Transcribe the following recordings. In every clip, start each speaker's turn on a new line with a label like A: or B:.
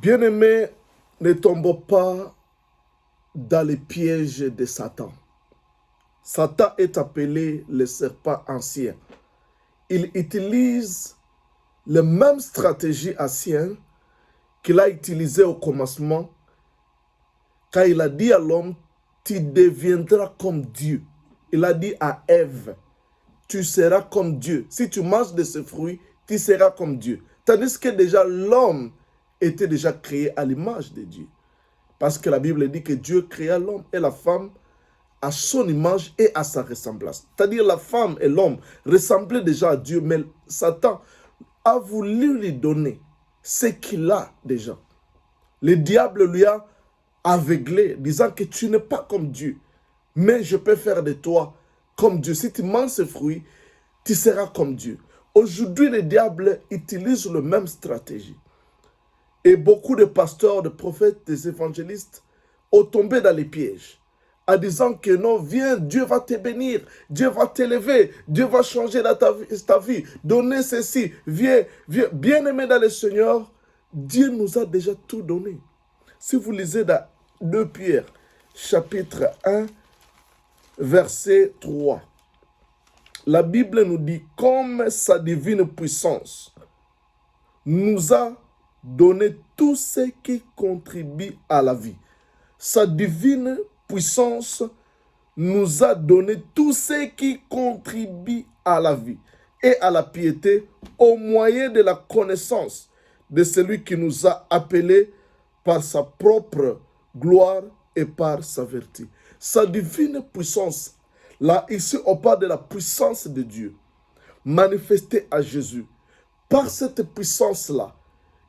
A: Bien-aimés, ne tombons pas dans les pièges de Satan. Satan est appelé le serpent ancien. Il utilise les mêmes stratégies anciennes qu'il a utilisées au commencement quand il a dit à l'homme, tu deviendras comme Dieu. Il a dit à Ève, tu seras comme Dieu. Si tu manges de ce fruit, tu seras comme Dieu. Tandis que déjà l'homme était déjà créé à l'image de Dieu. Parce que la Bible dit que Dieu créa l'homme et la femme à son image et à sa ressemblance. C'est-à-dire la femme et l'homme ressemblaient déjà à Dieu, mais Satan a voulu lui donner ce qu'il a déjà. Le diable lui a aveuglé, disant que tu n'es pas comme Dieu, mais je peux faire de toi comme Dieu. Si tu manges ce fruit, tu seras comme Dieu. Aujourd'hui, le diable utilise la même stratégie. Et beaucoup de pasteurs, de prophètes, des évangélistes ont tombé dans les pièges en disant que non, viens, Dieu va te bénir, Dieu va t'élever, Dieu va changer ta vie, donner ceci, viens, viens. Bien-aimé dans le Seigneur, Dieu nous a déjà tout donné. Si vous lisez dans 2 Pierre, chapitre 1, verset 3, la Bible nous dit, comme sa divine puissance nous a donné tout ce qui contribue à la vie. Sa divine puissance nous a donné tout ce qui contribue à la vie et à la piété au moyen de la connaissance de celui qui nous a appelés par sa propre gloire et par sa vertu. Sa divine puissance, là, ici, on parle de la puissance de Dieu manifestée à Jésus. Par cette puissance-là,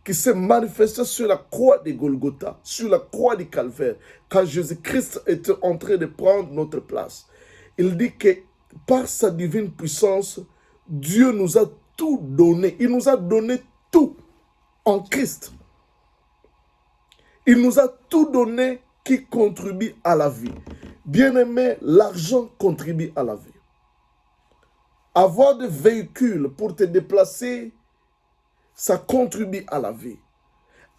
A: qui s'est manifestée sur la croix de Golgotha, sur la croix du Calvaire, quand Jésus-Christ était en train de prendre notre place. Il dit que par sa divine puissance, Dieu nous a tout donné. Il nous a donné tout en Christ. Il nous a tout donné qui contribue à la vie. Bien-aimé, l'argent contribue à la vie. Avoir des véhicules pour te déplacer, ça contribue à la vie.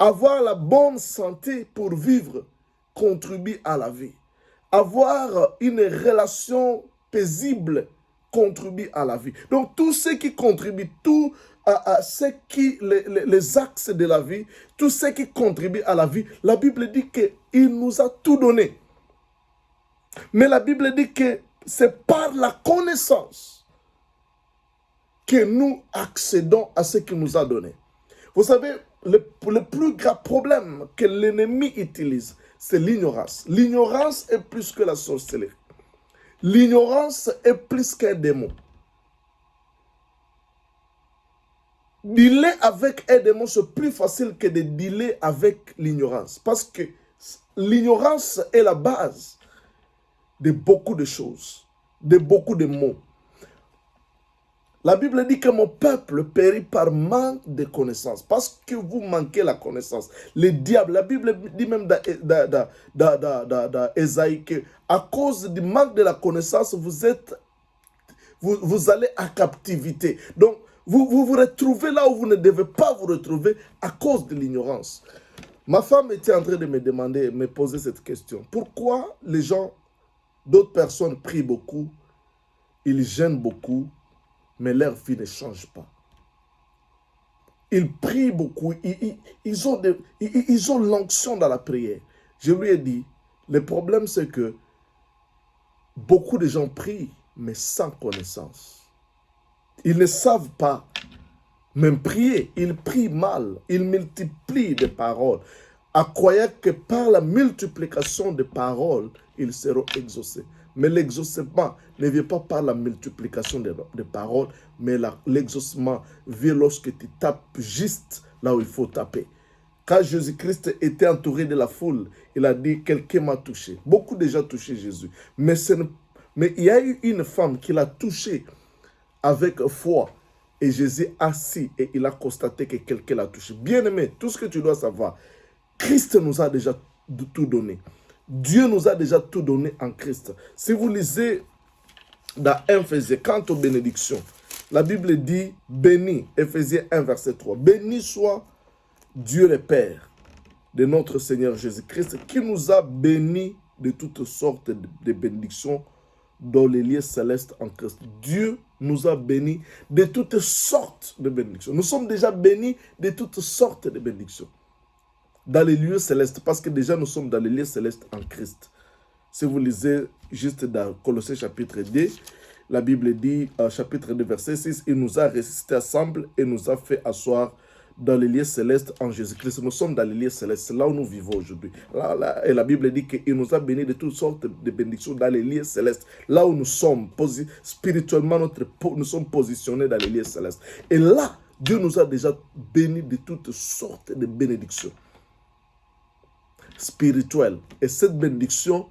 A: Avoir la bonne santé pour vivre contribue à la vie. Avoir une relation paisible contribue à la vie. Donc, tout ce qui contribue, tout les axes de la vie, tout ce qui contribue à la vie, la Bible dit qu'il nous a tout donné. Mais la Bible dit que c'est par la connaissance que nous accédons à ce qu'il nous a donné. Vous savez, le plus grave problème que l'ennemi utilise, c'est l'ignorance. L'ignorance est plus que la sorcellerie. L'ignorance est plus qu'un démon. Dealer avec un démon, c'est plus facile que de dealer avec l'ignorance. Parce que l'ignorance est la base de beaucoup de choses, de beaucoup de mots. La Bible dit que mon peuple périt par manque de connaissance. Parce que vous manquez la connaissance. Le diable, la Bible dit même dans Ésaïe que à cause du manque de la connaissance, vous allez à captivité. Donc, vous vous retrouvez là où vous ne devez pas vous retrouver à cause de l'ignorance. Ma femme était en train de me poser cette question. Pourquoi les gens, d'autres personnes prient beaucoup, ils gênent beaucoup, mais leur vie ne change pas. Ils prient beaucoup, ils ont l'onction dans la prière. Je lui ai dit, le problème c'est que beaucoup de gens prient, mais sans connaissance. Ils ne savent pas même prier, ils prient mal, ils multiplient des paroles, à croire que par la multiplication des paroles, ils seront exaucés. Mais l'exaucement ne vient pas par la multiplication des paroles, mais l'exaucement vient lorsque tu tapes juste là où il faut taper. Quand Jésus-Christ était entouré de la foule, il a dit, quelqu'un m'a touché. Beaucoup de gens touché Jésus. Mais il y a eu une femme qui l'a touché avec foi. Et Jésus assis et il a constaté que quelqu'un l'a touché. Bien-aimé, tout ce que tu dois savoir, Christ nous a déjà tout donné. Dieu nous a déjà tout donné en Christ. Si vous lisez dans Éphésiens, quant aux bénédictions, la Bible dit béni, Éphésiens 1, verset 3. Béni soit Dieu le Père de notre Seigneur Jésus-Christ, qui nous a bénis de toutes sortes de bénédictions dans les lieux célestes en Christ. Dieu nous a bénis de toutes sortes de bénédictions. Nous sommes déjà bénis de toutes sortes de bénédictions dans les lieux célestes, parce que déjà nous sommes dans les lieux célestes en Christ. Si vous lisez juste dans Colossiens chapitre 2, la Bible dit, chapitre 2, verset 6, « Il nous a ressuscités ensemble et nous a fait asseoir dans les lieux célestes en Jésus-Christ. » Nous sommes dans les lieux célestes, c'est là où nous vivons aujourd'hui. Et la Bible dit qu'il nous a bénis de toutes sortes de bénédictions dans les lieux célestes. Là où nous sommes, spirituellement, nous sommes positionnés dans les lieux célestes. Et là, Dieu nous a déjà bénis de toutes sortes de bénédictions spirituelles. Et cette bénédiction,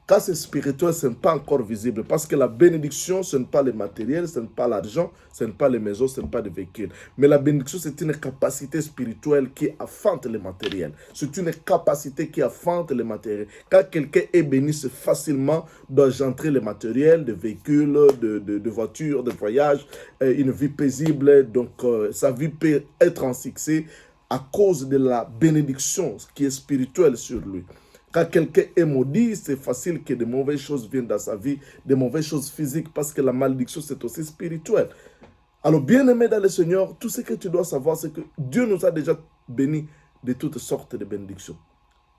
A: quand c'est spirituel, ce n'est pas encore visible. Parce que la bénédiction, ce n'est pas le matériel, ce n'est pas l'argent, ce n'est pas les maisons, ce n'est pas les véhicules. Mais la bénédiction, c'est une capacité spirituelle qui affante le matériel. C'est une capacité qui affante le matériel. Quand quelqu'un est béni, c'est facilement d'engendrer le matériel, de véhicules, de voitures, de voyages, une vie paisible. Donc, sa vie peut être en succès à cause de la bénédiction qui est spirituelle sur lui. Quand quelqu'un est maudit, c'est facile que de mauvaises choses viennent dans sa vie, de mauvaises choses physiques, parce que la malédiction, c'est aussi spirituel. Alors, bien-aimé dans le Seigneur, tout ce que tu dois savoir, c'est que Dieu nous a déjà bénis de toutes sortes de bénédictions.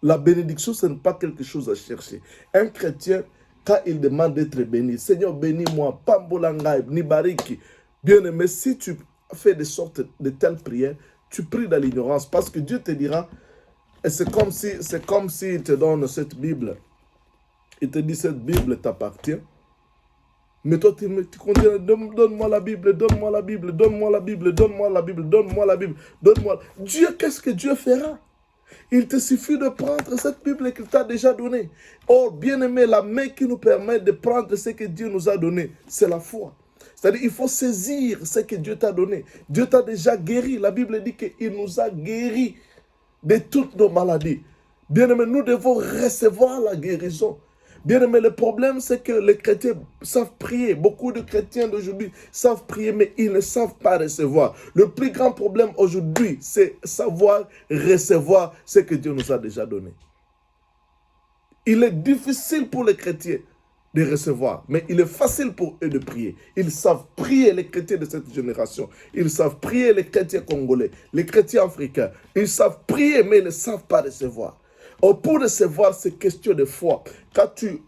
A: La bénédiction, ce n'est pas quelque chose à chercher. Un chrétien, quand il demande d'être béni, Seigneur, bénis-moi, Pambolangaï, Nibariki. Bien-aimé, si tu fais de telles prières, tu pries dans l'ignorance, parce que Dieu te dira, et c'est comme si il te donne cette Bible. Il te dit, cette Bible t'appartient. Mais toi, tu continues, donne-moi la Bible, donne-moi la Bible, donne-moi la Bible, donne-moi la Bible, donne-moi la Bible, donne-moi. Dieu, qu'est-ce que Dieu fera? Il te suffit de prendre cette Bible qu'il t'a déjà donnée. Oh, bien-aimé, la main qui nous permet de prendre ce que Dieu nous a donné, c'est la foi. C'est-à-dire qu'il faut saisir ce que Dieu t'a donné. Dieu t'a déjà guéri. La Bible dit qu'il nous a guéris de toutes nos maladies. Bien-aimé, nous devons recevoir la guérison. Bien-aimé, le problème, c'est que les chrétiens savent prier. Beaucoup de chrétiens d'aujourd'hui savent prier, mais ils ne savent pas recevoir. Le plus grand problème aujourd'hui, c'est savoir recevoir ce que Dieu nous a déjà donné. Il est difficile pour les chrétiens de recevoir, mais il est facile pour eux de prier. Ils savent prier, les chrétiens de cette génération. Ils savent prier, les chrétiens congolais, les chrétiens africains. Ils savent prier, mais ils ne savent pas recevoir. Or, pour recevoir, c'est question de foi. Quand tu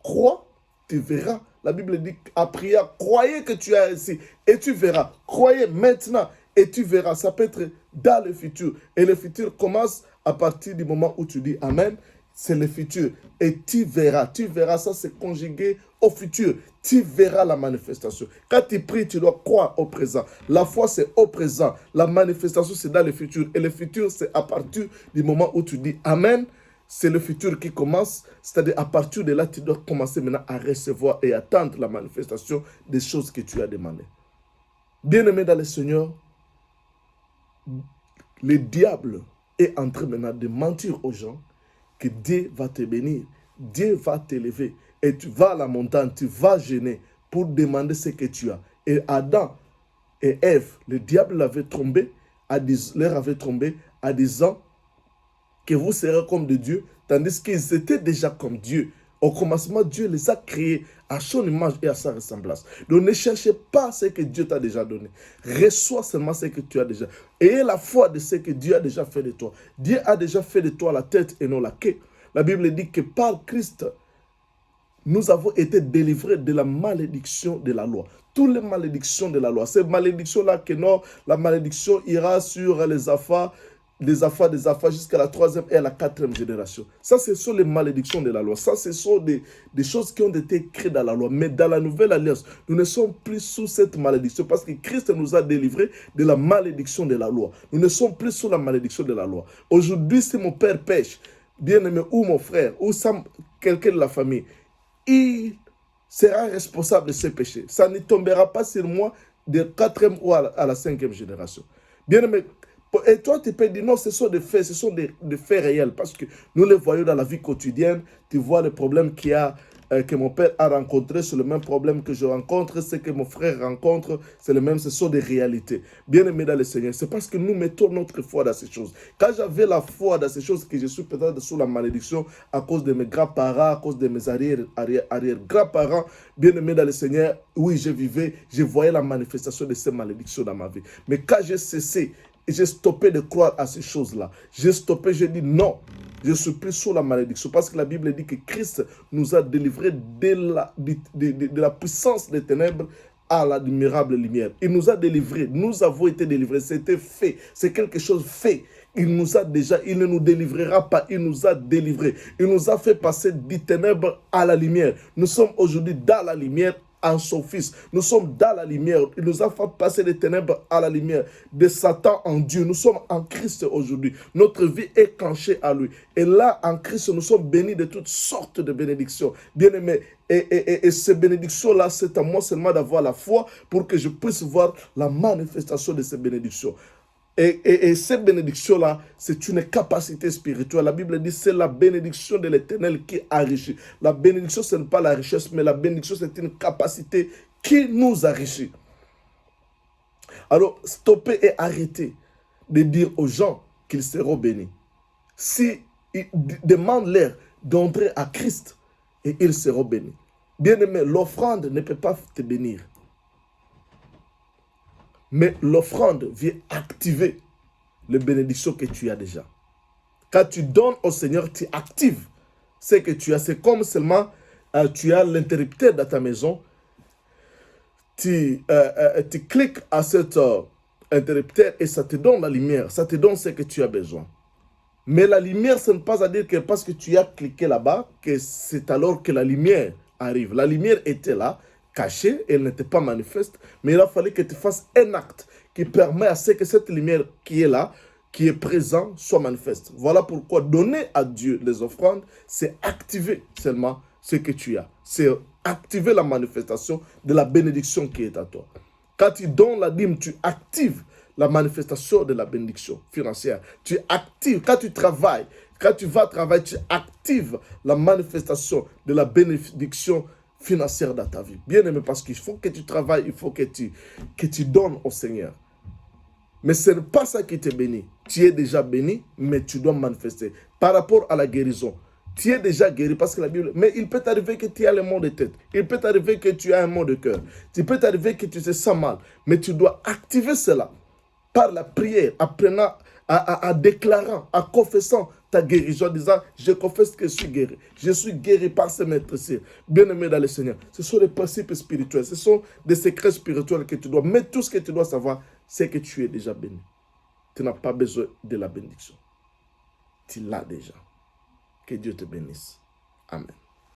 A: crois, tu verras. La Bible dit, à prier, croyez que tu es ici et tu verras. Croyez maintenant et tu verras. Ça peut être dans le futur. Et le futur commence à partir du moment où tu dis Amen. C'est le futur. Et tu verras. Tu verras, ça c'est conjugué au futur. Tu verras la manifestation. Quand tu pries, tu dois croire au présent. La foi, c'est au présent. La manifestation, c'est dans le futur. Et le futur, c'est à partir du moment où tu dis Amen. C'est le futur qui commence. C'est-à-dire, à partir de là, tu dois commencer maintenant à recevoir et attendre la manifestation des choses que tu as demandées. Bien-aimé dans le Seigneur, le diable est en train maintenant de mentir aux gens que Dieu va te bénir, Dieu va t'élever, et tu vas à la montagne, tu vas jeûner pour demander ce que tu as. Et Adam et Ève, le diable leur avait trompé en disant que vous serez comme de Dieu, tandis qu'ils étaient déjà comme Dieu. Au commencement, Dieu les a créés à son image et à sa ressemblance. Donc ne cherchez pas ce que Dieu t'a déjà donné. Reçois seulement ce que tu as déjà. Ayez la foi de ce que Dieu a déjà fait de toi. Dieu a déjà fait de toi la tête et non la queue. La Bible dit que par Christ, nous avons été délivrés de la malédiction de la loi. Toutes les malédictions de la loi. Ces malédictions-là, que non, la malédiction ira sur les affaires, des affaires jusqu'à la 3e et à la 4e génération. Ça, ce sont les malédictions de la loi. Ça, ce sont des choses qui ont été écrites dans la loi. Mais dans la nouvelle alliance, nous ne sommes plus sous cette malédiction parce que Christ nous a délivrés de la malédiction de la loi. Nous ne sommes plus sous la malédiction de la loi. Aujourd'hui, si mon père pêche, bien-aimé, ou mon frère, ou quelqu'un de la famille, il sera responsable de ses péchés. Ça ne tombera pas sur moi de 4e ou à la 5e génération. Bien-aimé, et toi, tu peux dire non, ce sont des faits, ce sont des faits réels parce que nous les voyons dans la vie quotidienne. Tu vois les problèmes qu'il y a que mon père a rencontré, c'est le même problème que je rencontre, ce que mon frère rencontre, c'est le même, ce sont des réalités. Bien-aimés dans le Seigneur, c'est parce que nous mettons notre foi dans ces choses. Quand j'avais la foi dans ces choses, que je suis peut-être sous la malédiction à cause de mes grands-parents, à cause de mes arrière-grands-parents, bien-aimés dans le Seigneur, oui, je voyais la manifestation de ces malédictions dans ma vie. Mais quand j'ai cessé, j'ai stoppé de croire à ces choses-là. J'ai stoppé, j'ai dit non. Je suis plus sous la malédiction parce que la Bible dit que Christ nous a délivrés de la puissance des ténèbres à l'admirable lumière. Il nous a délivrés, nous avons été délivrés, c'était fait, c'est quelque chose fait. Il nous a déjà, il ne nous délivrera pas, il nous a délivrés. Il nous a fait passer des ténèbres à la lumière. Nous sommes aujourd'hui dans la lumière en son Fils. Nous sommes dans la lumière. Il nous a fait passer des ténèbres à la lumière, de Satan en Dieu. Nous sommes en Christ aujourd'hui. Notre vie est clenchée à lui. Et là, en Christ, nous sommes bénis de toutes sortes de bénédictions. Bien-aimés, et ces bénédictions-là, c'est à moi seulement d'avoir la foi pour que je puisse voir la manifestation de ces bénédictions. Et cette bénédiction-là, c'est une capacité spirituelle. La Bible dit c'est la bénédiction de l'Éternel qui enrichit. La bénédiction, ce n'est pas la richesse, mais la bénédiction, c'est une capacité qui nous enrichit. Alors, stoppez et arrêtez de dire aux gens qu'ils seront bénis. Si ils demandent-leur d'entrer à Christ et ils seront bénis. Bien-aimé, l'offrande ne peut pas te bénir. Mais l'offrande vient activer les bénédictions que tu as déjà. Quand tu donnes au Seigneur, tu actives ce que tu as. C'est comme seulement tu as l'interrupteur dans ta maison. Tu cliques à cet interrupteur et ça te donne la lumière. Ça te donne ce que tu as besoin. Mais la lumière, ce n'est pas à dire que parce que tu as cliqué là-bas, que c'est alors que la lumière arrive. La lumière était là, cachée, elle n'était pas manifeste, mais il a fallu que tu fasses un acte qui permet à ce que cette lumière qui est là, qui est présente, soit manifeste. Voilà pourquoi donner à Dieu les offrandes, c'est activer seulement ce que tu as. C'est activer la manifestation de la bénédiction qui est à toi. Quand tu donnes la dîme, tu actives la manifestation de la bénédiction financière. Tu actives, quand tu travailles, quand tu vas travailler, tu actives la manifestation de la bénédiction financière dans ta vie. Bien aimé, parce qu'il faut que tu travailles, il faut que tu donnes au Seigneur. Mais ce n'est pas ça qui te bénit. Tu es déjà béni, mais tu dois manifester. Par rapport à la guérison, tu es déjà guéri parce que la Bible... Mais il peut t'arriver que tu as le mal de tête. Il peut t'arriver que tu as un mal de cœur. Il peut t'arriver que tu te sens mal. Mais tu dois activer cela par la prière, apprenant, à déclarant, à confessant ta guérison, en disant, je confesse que je suis guéri. Je suis guéri par ce maître-ci. Bien-aimé dans le Seigneur, ce sont des principes spirituels, ce sont des secrets spirituels que tu dois. Mais tout ce que tu dois savoir, c'est que tu es déjà béni. Tu n'as pas besoin de la bénédiction. Tu l'as déjà. Que Dieu te bénisse. Amen.